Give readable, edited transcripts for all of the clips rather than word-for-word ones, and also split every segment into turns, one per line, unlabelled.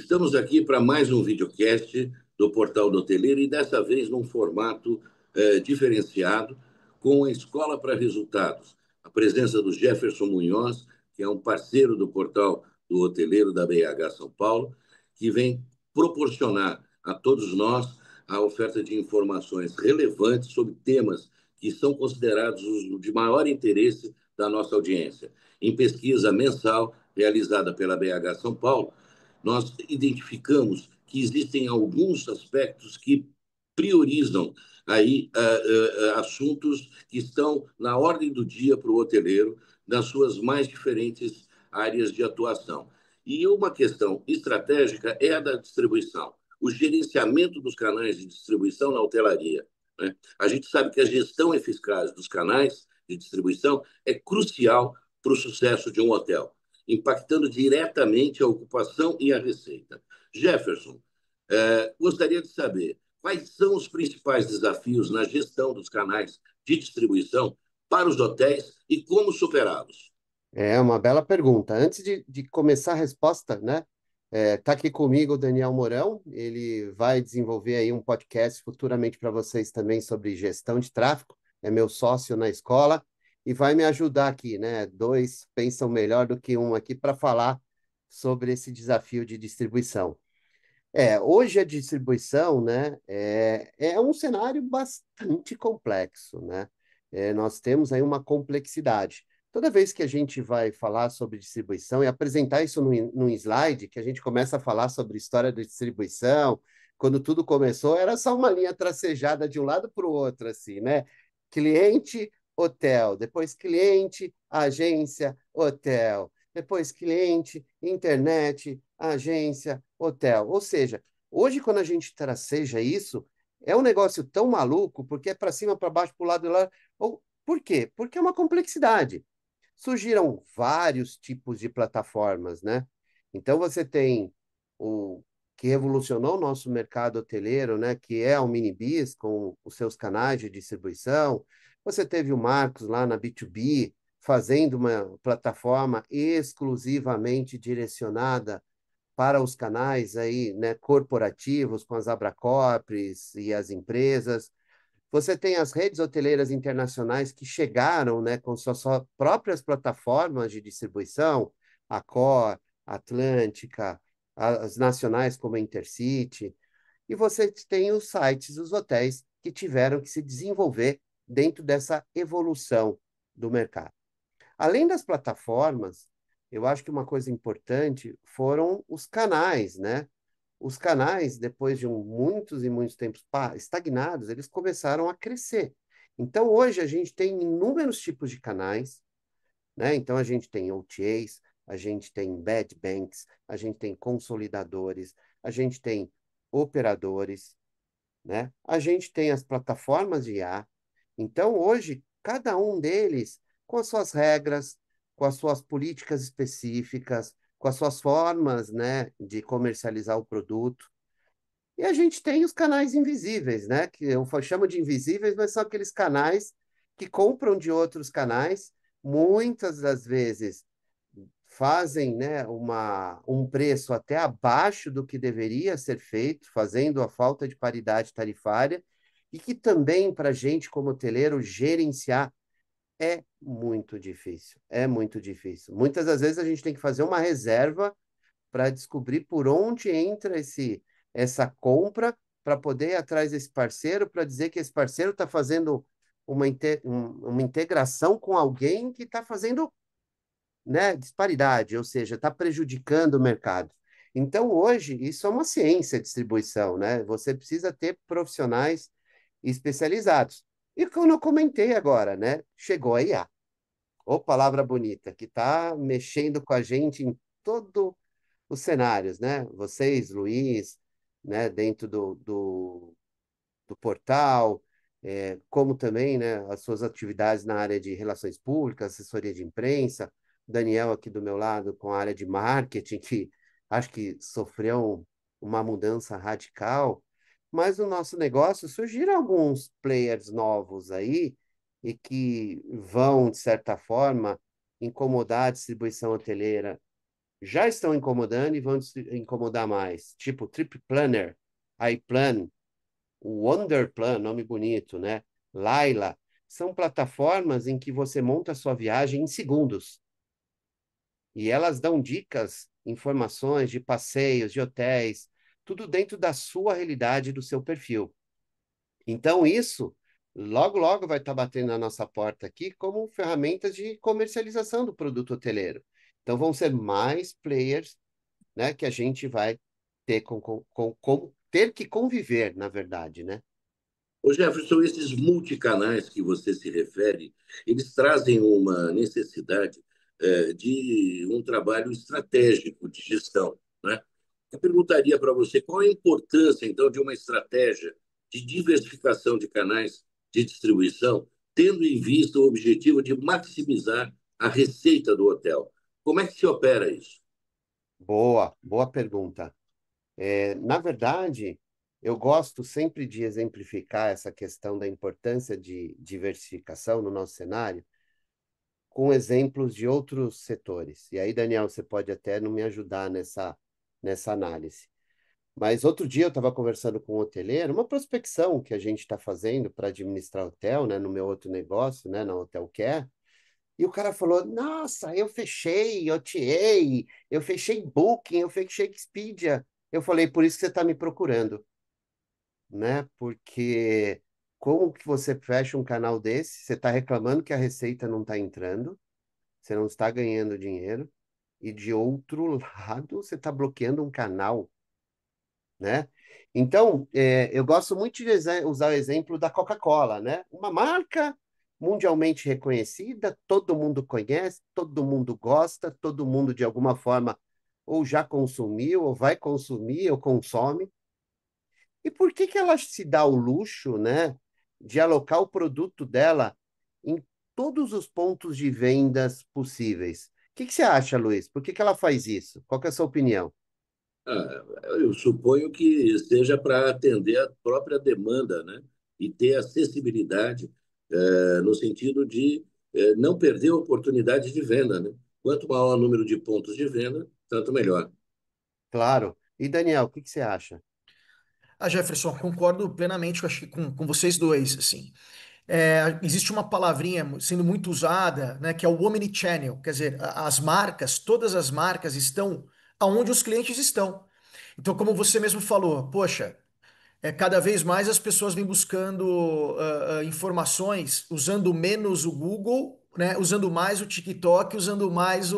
Estamos aqui para mais um videocast do Portal do Hoteleiro e dessa vez num formato diferenciado com a Escola para Resultados. A presença do Jefferson Munhoz, que é um parceiro do Portal do Hoteleiro da BH São Paulo, que vem proporcionar a todos nós a oferta de informações relevantes sobre temas que são considerados os de maior interesse da nossa audiência. Em pesquisa mensal realizada pela BH São Paulo, nós identificamos que existem alguns aspectos que priorizam aí assuntos que estão na ordem do dia para o hoteleiro, nas suas mais diferentes áreas de atuação. E uma questão estratégica é a da distribuição, o gerenciamento dos canais de distribuição na hotelaria, né? A gente sabe que a gestão eficaz dos canais de distribuição é crucial para o sucesso de um hotel, impactando diretamente a ocupação e a receita. Jefferson, gostaria de saber quais são os principais desafios na gestão dos canais de distribuição para os hotéis e como superá-los.
É uma bela pergunta. Antes de começar a resposta, né? Tá aqui comigo o Daniel Mourão. Ele vai desenvolver aí um podcast futuramente para vocês também sobre gestão de tráfego. É meu sócio na escola e vai me ajudar aqui, né? Dois pensam melhor do que um aqui para falar sobre esse desafio de distribuição. Hoje a distribuição, né, é um cenário bastante complexo, né? Nós temos aí uma complexidade. Toda vez que a gente vai falar sobre distribuição e apresentar isso num slide, que a gente começa a falar sobre história da distribuição, quando tudo começou, era só uma linha tracejada de um lado para o outro, assim, né? Cliente, hotel, depois cliente, agência, hotel, depois cliente, internet, agência, hotel. Ou seja, hoje, quando a gente traceja isso, é um negócio tão maluco, porque é para cima, para baixo, para o lado e lá. Por quê? Porque é uma complexidade. Surgiram vários tipos de plataformas, né? Então, você tem o que revolucionou o nosso mercado hoteleiro, né? Que é o Minibis, com os seus canais de distribuição. Você teve o Marcos lá na B2B, fazendo uma plataforma exclusivamente direcionada para os canais aí, né, corporativos, com as Abracopres e as empresas. Você tem as redes hoteleiras internacionais que chegaram, né, com suas próprias plataformas de distribuição, a Accor, Atlântica, as nacionais como a Intercity, e você tem os sites, os hotéis que tiveram que se desenvolver dentro dessa evolução do mercado. Além das plataformas, eu acho que uma coisa importante foram os canais, né? Os canais, depois de muitos e muitos tempos estagnados, eles começaram a crescer. Então, hoje, a gente tem inúmeros tipos de canais, né? Então, a gente tem OTAs, a gente tem bed banks, a gente tem consolidadores, a gente tem operadores, né? A gente tem as plataformas de IA. Então, hoje, cada um deles, com as suas regras, com as suas políticas específicas, com as suas formas, né, de comercializar o produto. E a gente tem os canais invisíveis, né, que eu chamo de invisíveis, mas são aqueles canais que compram de outros canais, muitas das vezes fazem, né, um preço até abaixo do que deveria ser feito, fazendo a falta de paridade tarifária, e que também, para a gente, como hoteleiro, gerenciar é muito difícil. É muito difícil. Muitas das vezes a gente tem que fazer uma reserva para descobrir por onde entra essa compra, para poder ir atrás desse parceiro, para dizer que esse parceiro está fazendo uma integração com alguém que está fazendo, né, disparidade, ou seja, está prejudicando o mercado. Então, hoje, isso é uma ciência de distribuição, né? Você precisa ter profissionais especializados. E como eu comentei agora, né? Chegou a IA. Ô, palavra bonita, que está mexendo com a gente em todos os cenários, né? Vocês, Luiz, né, dentro do portal, como também, né, as suas atividades na área de relações públicas, assessoria de imprensa, Daniel aqui do meu lado com a área de marketing, que acho que sofreu uma mudança radical, mas no nosso negócio surgiram alguns players novos aí e que vão, de certa forma, incomodar a distribuição hoteleira já estão incomodando e vão incomodar mais. Tipo Trip Planner, iPlan, o Wonderplan, nome bonito, né? Laila, são plataformas em que você monta a sua viagem em segundos. E elas dão dicas, informações de passeios, de hotéis, tudo dentro da sua realidade, do seu perfil. Então, isso logo, logo vai estar batendo na nossa porta aqui como ferramentas de comercialização do produto hoteleiro. Então, vão ser mais players, né, que a gente vai ter ter que conviver, na verdade, né?
Ô Jefferson, esses multicanais que você se refere, eles trazem uma necessidade de um trabalho estratégico de gestão, né? Eu perguntaria para você qual é a importância, então, de uma estratégia de diversificação de canais de distribuição, tendo em vista o objetivo de maximizar a receita do hotel. Como é que se opera isso?
Boa, boa pergunta. Na verdade, eu gosto sempre de exemplificar essa questão da importância de diversificação no nosso cenário com exemplos de outros setores. E aí, Daniel, você pode até não me ajudar nessa análise. Mas outro dia eu estava conversando com um hoteleiro, uma prospecção que a gente está fazendo para administrar hotel, né, no meu outro negócio, né, na Hotel Care. E o cara falou: Nossa, eu fechei OTA, eu fechei Booking, eu fechei Expedia. Eu falei: Por isso que você está me procurando, né? Porque como que você fecha um canal desse? Você está reclamando que a receita não está entrando, você não está ganhando dinheiro, e de outro lado, você está bloqueando um canal, né? Então, eu gosto muito de usar o exemplo da Coca-Cola, né? Uma marca mundialmente reconhecida, todo mundo conhece, todo mundo gosta, todo mundo de alguma forma ou já consumiu, ou vai consumir, ou consome. E por que que ela se dá o luxo, né, de alocar o produto dela em todos os pontos de vendas possíveis? O que que você acha, Luiz? Por que que ela faz isso? Qual que é a sua opinião?
Eu suponho que seja para atender a própria demanda, né? E ter acessibilidade, no sentido de não perder a oportunidade de venda, né? Quanto maior o número de pontos de venda, tanto melhor.
Claro. E Daniel, o que que você acha?
Jefferson, concordo plenamente acho que com vocês dois, assim. Existe uma palavrinha sendo muito usada, né, que é o omnichannel, quer dizer, as marcas, todas as marcas estão aonde os clientes estão. Então, como você mesmo falou, poxa, cada vez mais as pessoas vêm buscando informações usando menos o Google, né, usando mais o TikTok, usando mais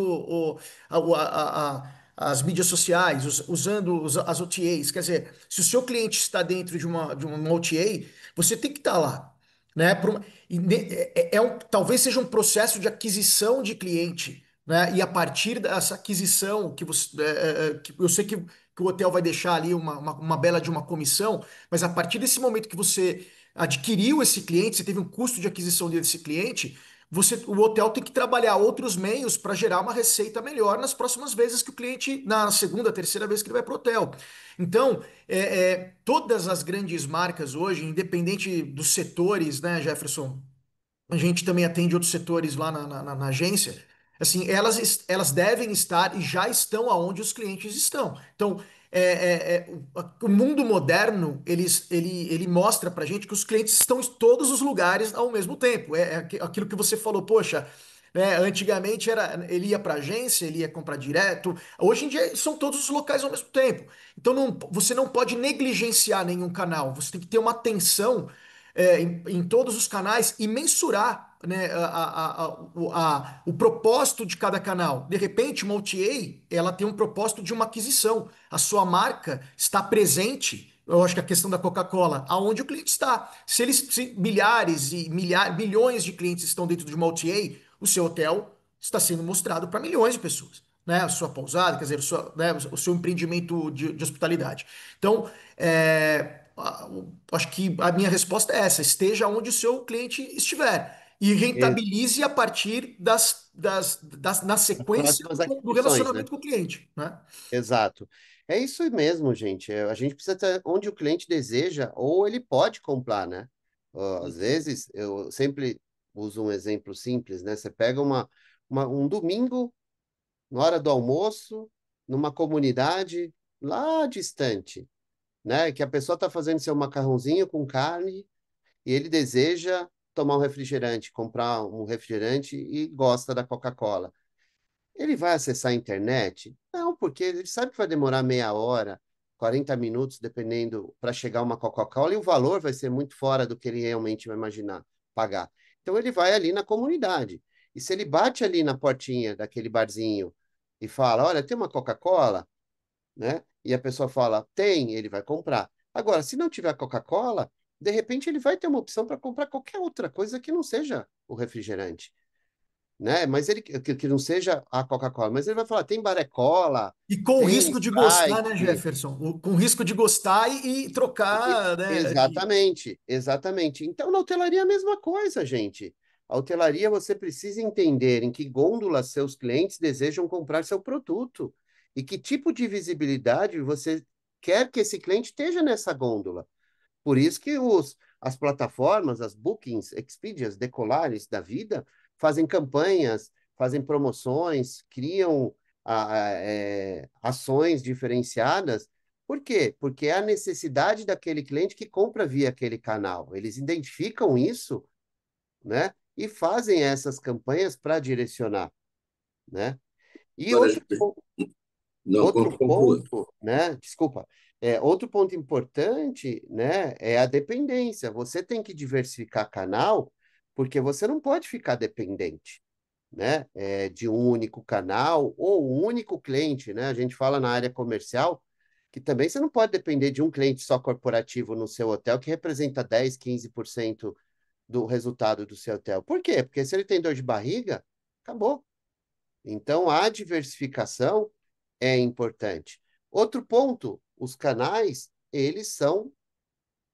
as mídias sociais, usando as OTAs. Quer dizer, se o seu cliente está dentro de uma OTA, você tem que estar lá. Né, talvez seja um processo de aquisição de cliente. Né, e a partir dessa aquisição, que eu sei que o hotel vai deixar ali uma bela de uma comissão, mas a partir desse momento que você adquiriu esse cliente, você teve um custo de aquisição desse cliente, o hotel tem que trabalhar outros meios para gerar uma receita melhor nas próximas vezes que o cliente, na segunda, terceira vez que ele vai para o hotel. Então, todas as grandes marcas hoje, independente dos setores, né, Jefferson? A gente também atende outros setores lá na agência. Assim, elas devem estar e já estão aonde os clientes estão. Então, o mundo moderno ele mostra para gente que os clientes estão em todos os lugares ao mesmo tempo. Aquilo que você falou, poxa, né, antigamente ele ia para agência, ele ia comprar direto. Hoje em dia são todos os locais ao mesmo tempo. Então você não pode negligenciar nenhum canal. Você tem que ter uma atenção em todos os canais e mensurar, né, o propósito de cada canal. De repente, uma OTA, ela tem um propósito de uma aquisição. A sua marca está presente. Eu acho que a questão da Coca-Cola, aonde o cliente está. Se milhares e milhões de clientes estão dentro de uma OTA, o seu hotel está sendo mostrado para milhões de pessoas. Né, a sua pousada, quer dizer, o seu empreendimento de hospitalidade. Então, acho que a minha resposta é essa: esteja onde o seu cliente estiver e rentabilize a partir na
As
sequência
próximas
do
aquisições, né?
relacionamento com o cliente, né?
Exato. É isso mesmo, gente. A gente precisa ter onde o cliente deseja ou ele pode comprar, né? Ó, às vezes, eu sempre uso um exemplo simples, né? Você pega um domingo, na hora do almoço, numa comunidade lá distante, né? Que a pessoa está fazendo seu macarrãozinho com carne e ele deseja tomar um refrigerante, comprar um refrigerante e gosta da Coca-Cola. Ele vai acessar a internet? Não, porque ele sabe que vai demorar meia hora, 40 minutos, dependendo, para chegar uma Coca-Cola, e o valor vai ser muito fora do que ele realmente vai imaginar pagar. Então ele vai ali na comunidade. E se ele bate ali na portinha daquele barzinho e fala: Olha, tem uma Coca-Cola, né? E a pessoa fala: Tem, ele vai comprar. Agora, se não tiver Coca-Cola, de repente ele vai ter uma opção para comprar qualquer outra coisa que não seja o refrigerante, né? Mas ele que não seja a Coca-Cola, mas ele vai falar, tem Barecola,
E com o
tem
risco de gostar, né,
Sprite.
Jefferson? Com o risco de gostar e trocar, né?
Exatamente, exatamente. Então, na hotelaria é a mesma coisa, gente. A hotelaria você precisa entender em que gôndola seus clientes desejam comprar seu produto e que tipo de visibilidade você quer que esse cliente esteja nessa gôndola. Por isso que as plataformas, as Bookings, Expedias, Decolares da vida, fazem campanhas, fazem promoções, criam ações diferenciadas. Por quê? Porque é a necessidade daquele cliente que compra via aquele canal. Eles identificam isso, né? E fazem essas campanhas para direcionar, né? E
Agora, não,
outro
conclua.
ponto, né? Desculpa. Outro ponto importante, né, é a dependência. Você tem que diversificar canal, porque você não pode ficar dependente, né, de um único canal ou um único cliente, né? A gente fala na área comercial que também você não pode depender de um cliente só corporativo no seu hotel que representa 10, 15% do resultado do seu hotel. Por quê? Porque se ele tem dor de barriga, acabou. Então, a diversificação é importante. Outro ponto, os canais, eles são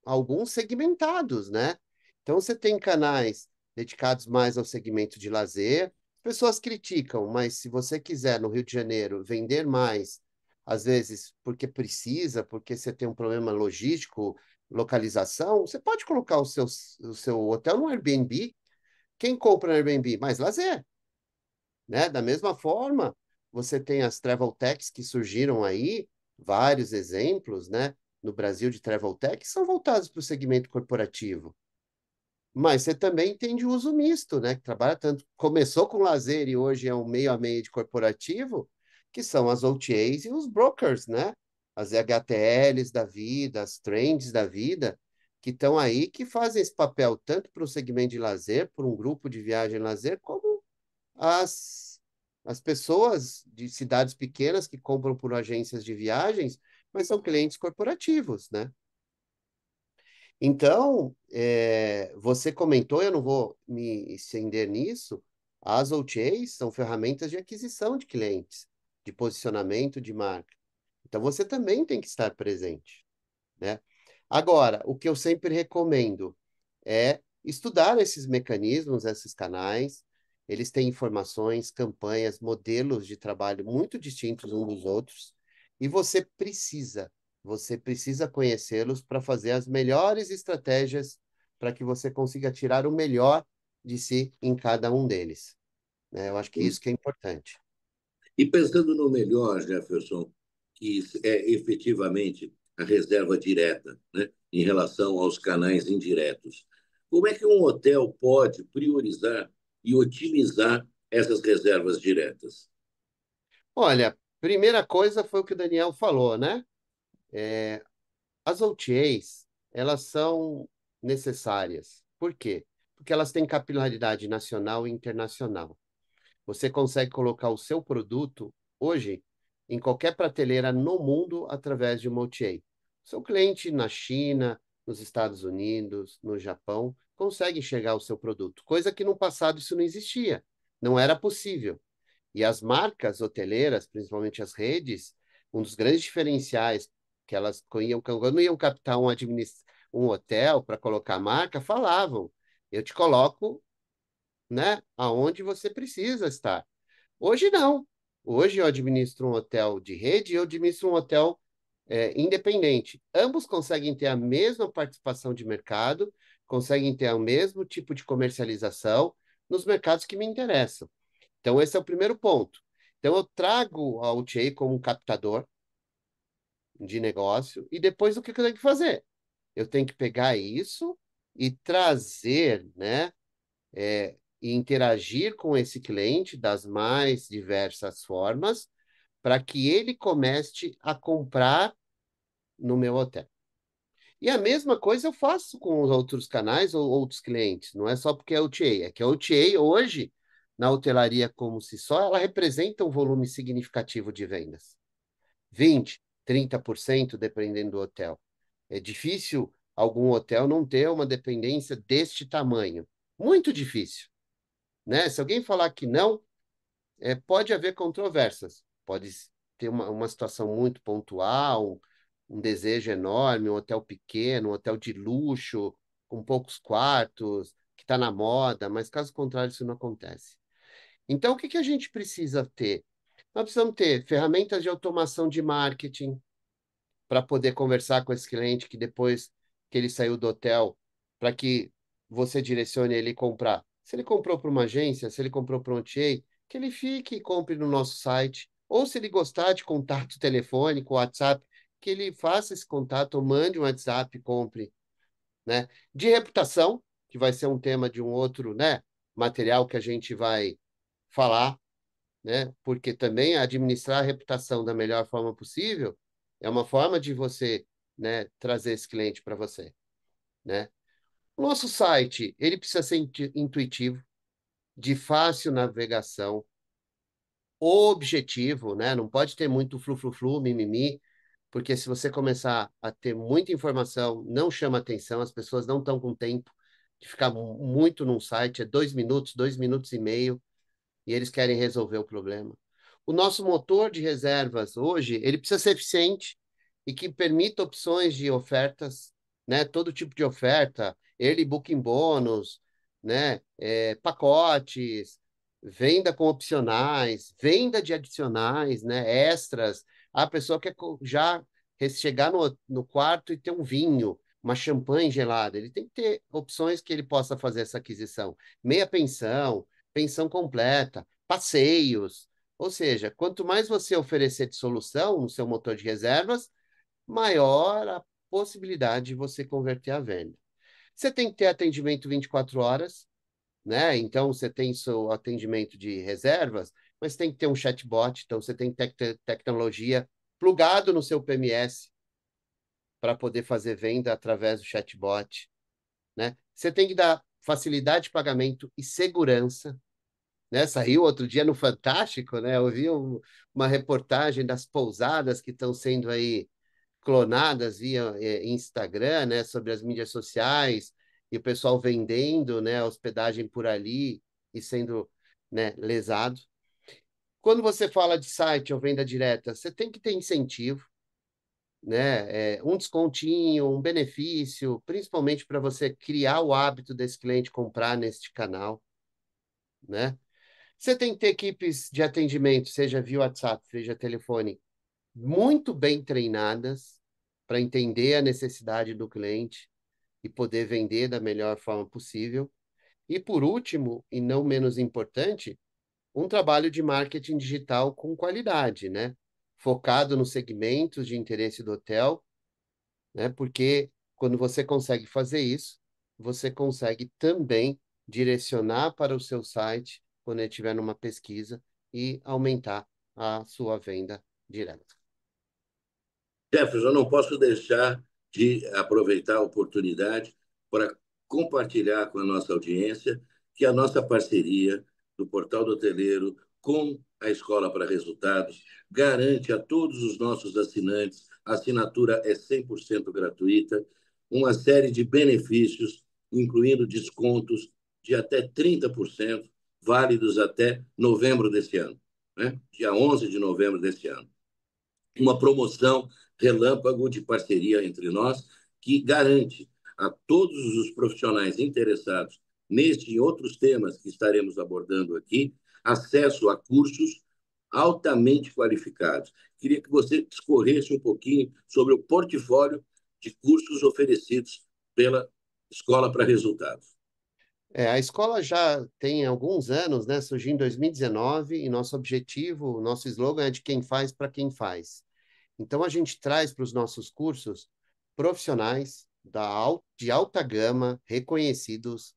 alguns segmentados, né? Então, você tem canais dedicados mais ao segmento de lazer. Pessoas criticam, mas se você quiser, no Rio de Janeiro, vender mais, às vezes porque precisa, porque você tem um problema logístico, localização, você pode colocar o seu hotel no Airbnb. Quem compra no Airbnb? Mais lazer, né? Da mesma forma, você tem as travel techs que surgiram aí, vários exemplos, né? No Brasil de travel tech, que são voltados para o segmento corporativo. Mas você também tem de uso misto, né? Que trabalha tanto, começou com lazer e hoje é um meio a meio de corporativo, que são as OTAs e os brokers, né? As HTLs da vida, as trends da vida, que estão aí, que fazem esse papel tanto para o segmento de lazer, por um grupo de viagem e lazer, como as pessoas de cidades pequenas que compram por agências de viagens, mas são clientes corporativos, né? Então, você comentou, eu não vou me estender nisso, as OTAs são ferramentas de aquisição de clientes, de posicionamento de marca. Então, você também tem que estar presente, né? Agora, o que eu sempre recomendo é estudar esses mecanismos, esses canais. Eles têm informações, campanhas, modelos de trabalho muito distintos uns dos outros, e você precisa conhecê-los para fazer as melhores estratégias para que você consiga tirar o melhor de si em cada um deles, né? Eu acho que isso que é importante.
E pensando no melhor, Jefferson, que é efetivamente a reserva direta, né, em relação aos canais indiretos, como é que um hotel pode priorizar e otimizar essas reservas diretas?
Olha, primeira coisa foi o que o Daniel falou, né? As OTAs, elas são necessárias. Por quê? Porque elas têm capilaridade nacional e internacional. Você consegue colocar o seu produto hoje em qualquer prateleira no mundo através de uma OTA. Seu cliente na China, nos Estados Unidos, no Japão, consegue enxergar o seu produto, coisa que no passado isso não existia, não era possível. E as marcas hoteleiras, principalmente as redes, um dos grandes diferenciais que elas iam, quando iam captar um hotel para colocar a marca, falavam: eu te coloco, né, aonde você precisa estar. Hoje não. Hoje eu administro um hotel de rede e eu administro um hotel independente. Ambos conseguem ter a mesma participação de mercado, conseguem ter o mesmo tipo de comercialização nos mercados que me interessam. Então, esse é o primeiro ponto. Então, eu trago a OTA como um captador de negócio e depois o que eu tenho que fazer? Eu tenho que pegar isso e trazer, né, e interagir com esse cliente das mais diversas formas para que ele comece a comprar no meu hotel. E a mesma coisa eu faço com os outros canais ou outros clientes. Não é só porque é OTA, é que a OTA hoje, na hotelaria como se só, ela representa um volume significativo de vendas. 20, 30%, dependendo do hotel. É difícil algum hotel não ter uma dependência deste tamanho. Muito difícil, né? Se alguém falar que não, pode haver controvérsias. Pode ter uma situação muito pontual, um desejo enorme, um hotel pequeno, um hotel de luxo, com poucos quartos, que está na moda, mas caso contrário, isso não acontece. Então, o que que a gente precisa ter? Nós precisamos ter ferramentas de automação de marketing, para poder conversar com esse cliente que depois que ele saiu do hotel, para que você direcione ele comprar. Se ele comprou para uma agência, se ele comprou para um OTA, que ele fique e compre no nosso site. Ou se ele gostar de contato telefônico, WhatsApp, que ele faça esse contato, ou mande um WhatsApp e compre, né? De reputação, que vai ser um tema de um outro, né, material que a gente vai falar, né? Porque também administrar a reputação da melhor forma possível é uma forma de você, né, trazer esse cliente para você, né? O nosso site, ele precisa ser intuitivo, de fácil navegação, objetivo, né? Não pode ter muito flu-flu-flu, mimimi, porque se você começar a ter muita informação, não chama atenção, as pessoas não estão com tempo de ficar muito num site, é 2 minutos, 2 minutos e meio, e eles querem resolver o problema. O nosso motor de reservas hoje, ele precisa ser eficiente e que permita opções de ofertas, né? Todo tipo de oferta, early booking bônus, né? Pacotes, venda com opcionais, venda de adicionais, né? Extras. A pessoa quer já chegar no quarto e ter um vinho, uma champanhe gelada. Ele tem que ter opções que ele possa fazer essa aquisição. Meia pensão, pensão completa, passeios. Ou seja, quanto mais você oferecer de solução no seu motor de reservas, maior a possibilidade de você converter a venda. Você tem que ter atendimento 24 horas, né? Então, você tem seu atendimento de reservas, mas tem que ter um chatbot, então você tem que ter tecnologia plugado no seu PMS para poder fazer venda através do chatbot, né? Você tem que dar facilidade de pagamento e segurança, né? Saiu outro dia no Fantástico, né? Eu vi uma reportagem das pousadas que estão sendo aí clonadas via Instagram, né? Sobre as mídias sociais e o pessoal vendendo, né? Hospedagem por ali e sendo, né, lesado. Quando você fala de site ou venda direta, você tem que ter incentivo, né? Um descontinho, um benefício, principalmente para você criar o hábito desse cliente comprar neste canal, né? Você tem que ter equipes de atendimento, seja via WhatsApp, seja telefone, muito bem treinadas para entender a necessidade do cliente e poder vender da melhor forma possível. E por último, e não menos importante, um trabalho de marketing digital com qualidade, né? Focado nos segmentos de interesse do hotel, né? Porque quando você consegue fazer isso, você consegue também direcionar para o seu site quando ele estiver numa pesquisa e aumentar a sua venda direta.
Jefferson, eu não posso deixar de aproveitar a oportunidade para compartilhar com a nossa audiência que a nossa parceria do Portal do Hoteleiro com a Escola para Resultados garante a todos os nossos assinantes, a assinatura é 100% gratuita, uma série de benefícios, incluindo descontos de até 30%, válidos até novembro deste ano, né? Dia 11 de novembro deste ano. Uma promoção relâmpago de parceria entre nós que garante a todos os profissionais interessados neste e outros temas que estaremos abordando aqui acesso a cursos altamente qualificados. Queria que você discorresse um pouquinho sobre o portfólio de cursos oferecidos pela Escola para Resultados.
A escola já tem alguns anos, né? Surgiu em 2019 e nosso objetivo, nosso slogan é de quem faz para quem faz. Então, a gente traz para os nossos cursos profissionais de alta gama, reconhecidos,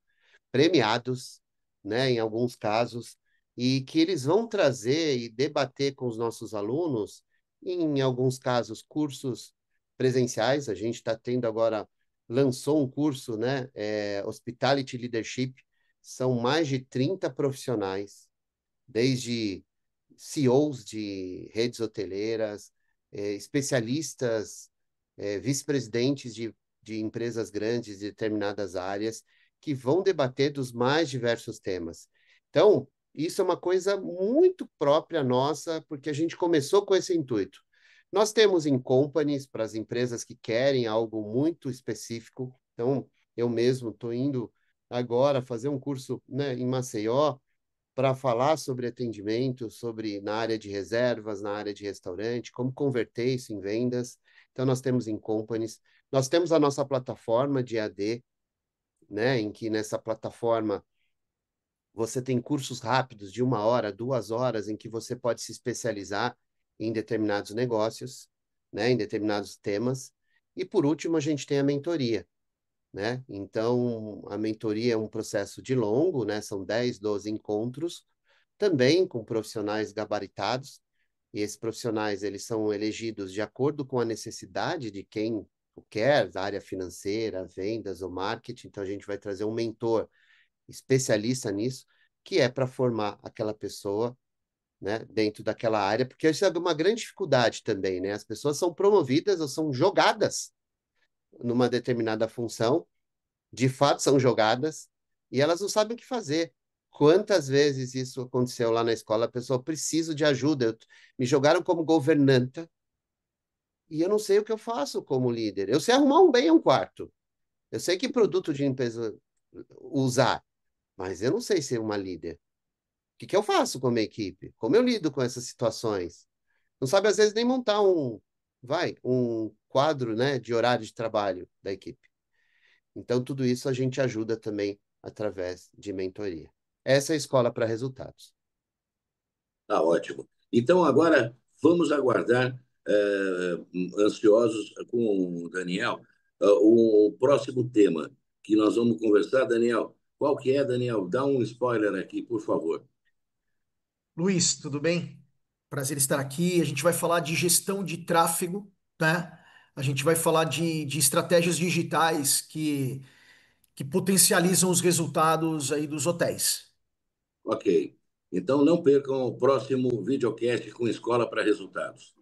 premiados, né, em alguns casos, e que eles vão trazer e debater com os nossos alunos, em alguns casos, cursos presenciais. A gente está tendo agora, lançou um curso, né, Hospitality Leadership, são mais de 30 profissionais, desde CEOs de redes hoteleiras, especialistas, vice-presidentes de empresas grandes de determinadas áreas, que vão debater dos mais diversos temas. Então, isso é uma coisa muito própria nossa, porque a gente começou com esse intuito. Nós temos em companies para as empresas que querem algo muito específico. Então, eu mesmo estou indo agora fazer um curso, né, em Maceió, para falar sobre atendimento, sobre na área de reservas, na área de restaurante, como converter isso em vendas. Então, nós temos em companies, nós temos a nossa plataforma de AD, né, em que nessa plataforma você tem cursos rápidos de 1 hora, 2 horas, em que você pode se especializar em determinados negócios, né, em determinados temas. E, por último, a gente tem a mentoria, né? Então, a mentoria é um processo de longo, né? São 10, 12 encontros, também com profissionais gabaritados, e esses profissionais, eles são elegidos de acordo com a necessidade de quem o quer, da área financeira, vendas ou marketing. Então, a gente vai trazer um mentor especialista nisso, que é para formar aquela pessoa, né, dentro daquela área, porque isso é uma grande dificuldade também, né? As pessoas são promovidas ou são jogadas numa determinada função, de fato são jogadas, e elas não sabem o que fazer. Quantas vezes isso aconteceu lá na escola? A pessoa precisa de ajuda. Me jogaram como governanta e eu não sei o que eu faço como líder. Eu sei arrumar um bem um quarto. Eu sei que produto de limpeza usar, mas eu não sei ser uma líder. O que eu faço com a minha equipe? Como eu lido com essas situações? Não sabe, às vezes, nem montar um quadro, né, de horário de trabalho da equipe. Então, tudo isso a gente ajuda também através de mentoria. Essa é a escola para resultados.
Tá ótimo. Então, agora vamos aguardar, ansiosos com o Daniel, o próximo tema que nós vamos conversar. Daniel, qual que é, Daniel? Dá um spoiler aqui, por favor.
Luiz, tudo bem? Prazer estar aqui. A gente vai falar de gestão de tráfego, né? A gente vai falar de estratégias digitais que potencializam os resultados aí dos hotéis.
Ok. Então, não percam o próximo videocast com Escola para Resultados.